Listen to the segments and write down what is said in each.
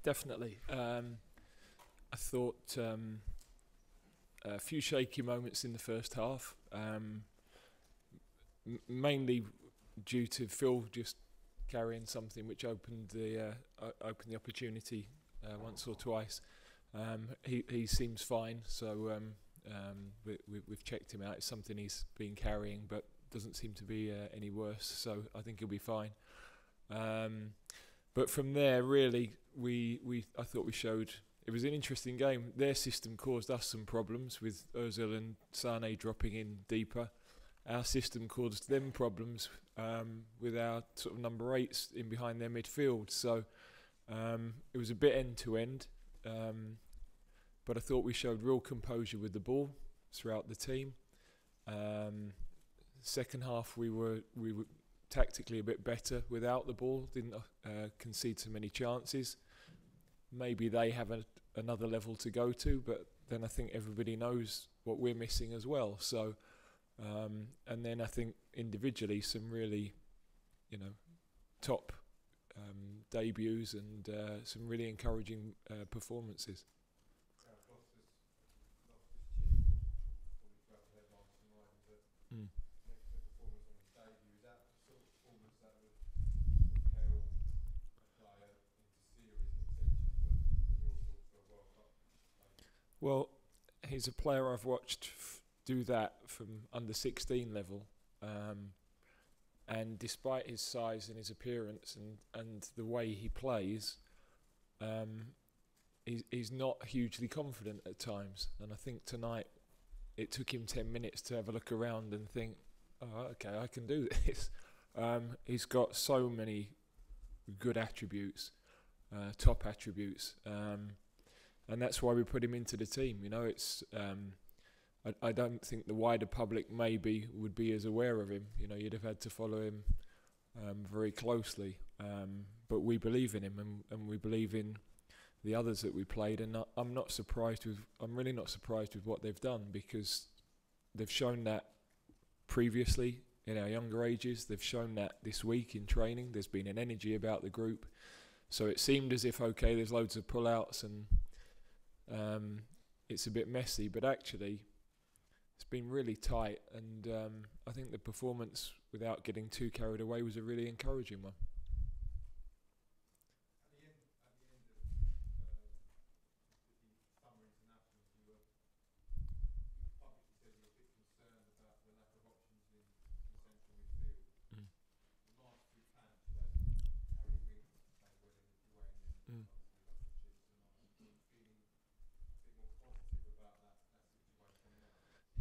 Definitely. I thought a few shaky moments in the first half, mainly due to Phil just carrying something which opened the opportunity once or twice. He seems fine, so we've checked him out. It's something he's been carrying, but doesn't seem to be any worse. So I think he'll be fine. But from there, really, I thought we showed. It was an interesting game. Their system caused us some problems with Ozil and Sane dropping in deeper. Our system caused them problems with our sort of number 8s in behind their midfield. So it was a bit end to end. But I thought we showed real composure with the ball throughout the team. Second half, we were tactically a bit better without the ball. Didn't concede so many chances. Maybe they have another level to go to, but then I think everybody knows what we're missing as well. So, and then I think individually some really, top debuts and some really encouraging performances. Mm. Well, he's a player I've watched do that from under 16 level, and despite his size and his appearance and the way he plays, he's not hugely confident at times. And I think tonight it took him 10 minutes to have a look around and think, oh, okay, I can do this. He's got so many good attributes, top attributes. And that's why we put him into the team. It's I don't think the wider public maybe would be as aware of him. You'd have had to follow him very closely. But we believe in him, and we believe in the others that we played. And I'm really not surprised with what they've done, because they've shown that previously in our younger ages. They've shown that this week in training. There's been an energy about the group. So it seemed as if, okay, there's loads of pull-outs and it's a bit messy, but actually it's been really tight, and I think the performance, without getting too carried away, was a really encouraging one.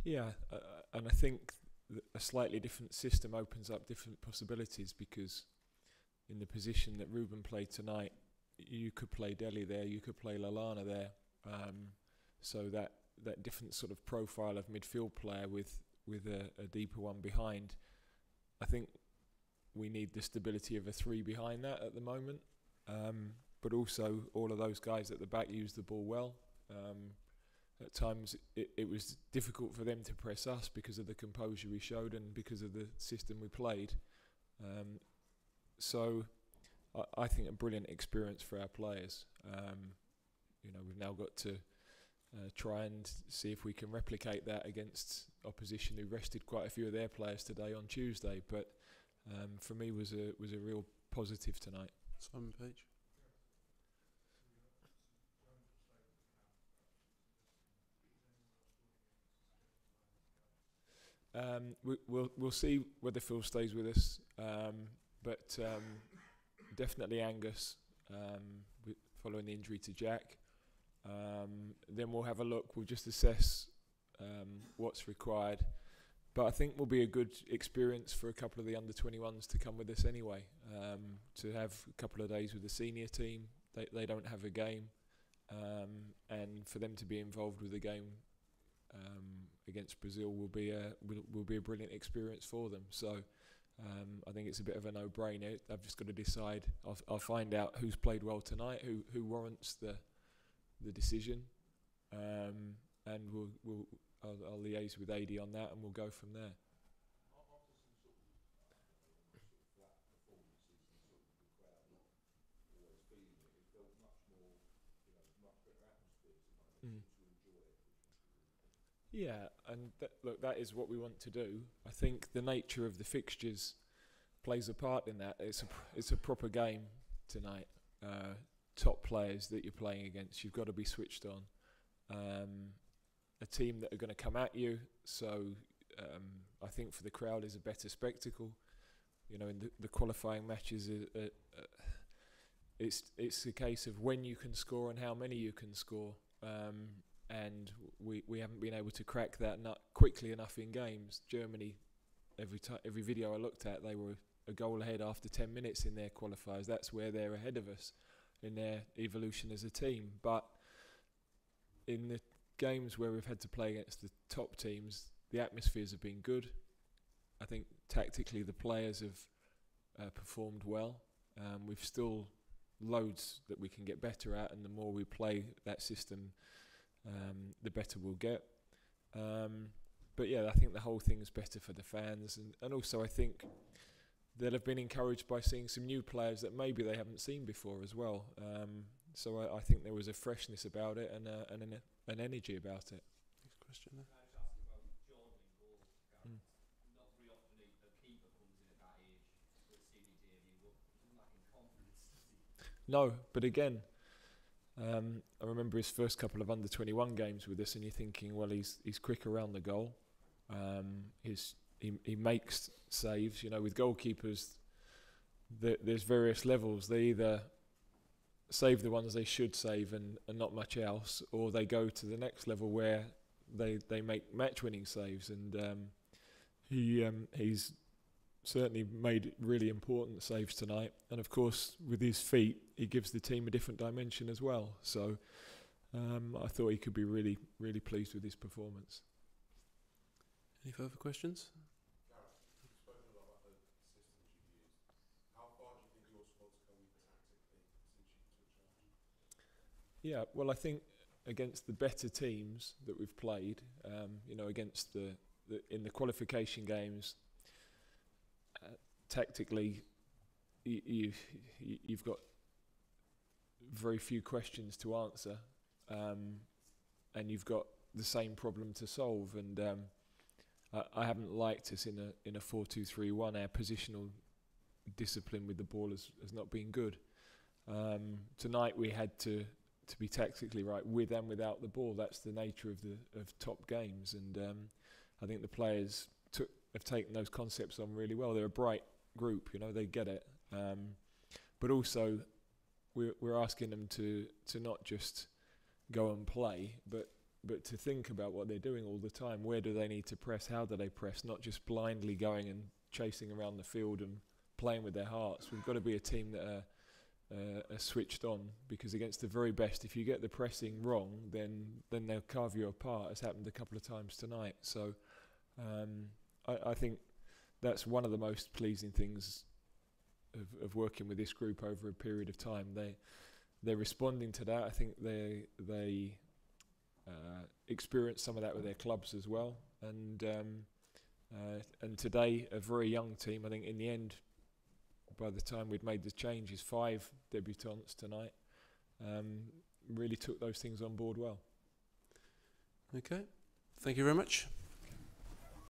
Yeah, and I think a slightly different system opens up different possibilities, because in the position that Ruben played tonight, you could play Dele there, you could play Lallana there, so that different sort of profile of midfield player with a deeper one behind. I think we need the stability of a 3 behind that at the moment, but also all of those guys at the back use the ball well. At times it was difficult for them to press us because of the composure we showed and because of the system we played. So I think a brilliant experience for our players. We've now got to try and see if we can replicate that against opposition who rested quite a few of their players today on Tuesday. But for me was a real positive tonight. Simon Page. We'll see whether Phil stays with us, but definitely Angus following the injury to Jack. Then we'll have a look. We'll just assess what's required. But I think will be a good experience for a couple of the under-21s to come with us anyway. To have a couple of days with the senior team, they don't have a game, and for them to be involved with the game against Brazil will be a brilliant experience for them. So I think it's a bit of a no-brainer. I've just got to decide. I'll find out who's played well tonight, who warrants the decision, and I'll liaise with AD on that, and we'll go from there. Yeah, and look, that is what we want to do. I think the nature of the fixtures plays a part in that. It's a proper game tonight. Top players that you're playing against, you've got to be switched on. A team that are going to come at you, so I think for the crowd is a better spectacle. You know, in the qualifying matches, it's a case of when you can score and how many you can score. And we haven't been able to crack that nut quickly enough in games. Germany, every video I looked at, they were a goal ahead after 10 minutes in their qualifiers. That's where they're ahead of us in their evolution as a team. But in the games where we've had to play against the top teams, the atmospheres have been good. I think tactically the players have performed well. We've still loads that we can get better at, and the more we play that system, the better we'll get. But yeah, I think the whole thing is better for the fans, and also I think they'll have been encouraged by seeing some new players that maybe they haven't seen before as well. So I think there was a freshness about it and an energy about it. Next question there. Not very often a keeper comes in at that age with senior debut, but doesn't lack in confidence, does he? No, but again, I remember his first couple of under-21 games with us, and you're thinking, well, he's quick around the goal. He makes saves. You know, with goalkeepers, there's various levels. They either save the ones they should save and not much else, or they go to the next level where they make match-winning saves. And he's certainly made really important saves tonight. And of course, with his feet, he gives the team a different dimension as well. So I thought he could be really, really pleased with his performance. Any further questions? Gareth, you've spoken a lot about the systems you've used. How far do you think your squad's come tactically since you took charge? Yeah, well, I think against the better teams that we've played, against in the qualification games, tactically, you've got very few questions to answer, and you've got the same problem to solve. And I haven't liked us in a 4-2-3-1. Our positional discipline with the ball has not been good. Tonight we had to be tactically right with and without the ball. That's the nature of top games, and I think the players have taken those concepts on really well. They're a bright group, they get it. But also, we're asking them to not just go and play, but to think about what they're doing all the time. Where do they need to press? How do they press? Not just blindly going and chasing around the field and playing with their hearts. We've got to be a team that are switched on, because against the very best, if you get the pressing wrong, then they'll carve you apart, as happened a couple of times tonight. So I think that's one of the most pleasing things of working with this group over a period of time. They're responding to that. I think they experience some of that with their clubs as well. And today, a very young team. I think in the end, by the time we'd made the changes, 5 debutants tonight, really took those things on board well. Okay, thank you very much.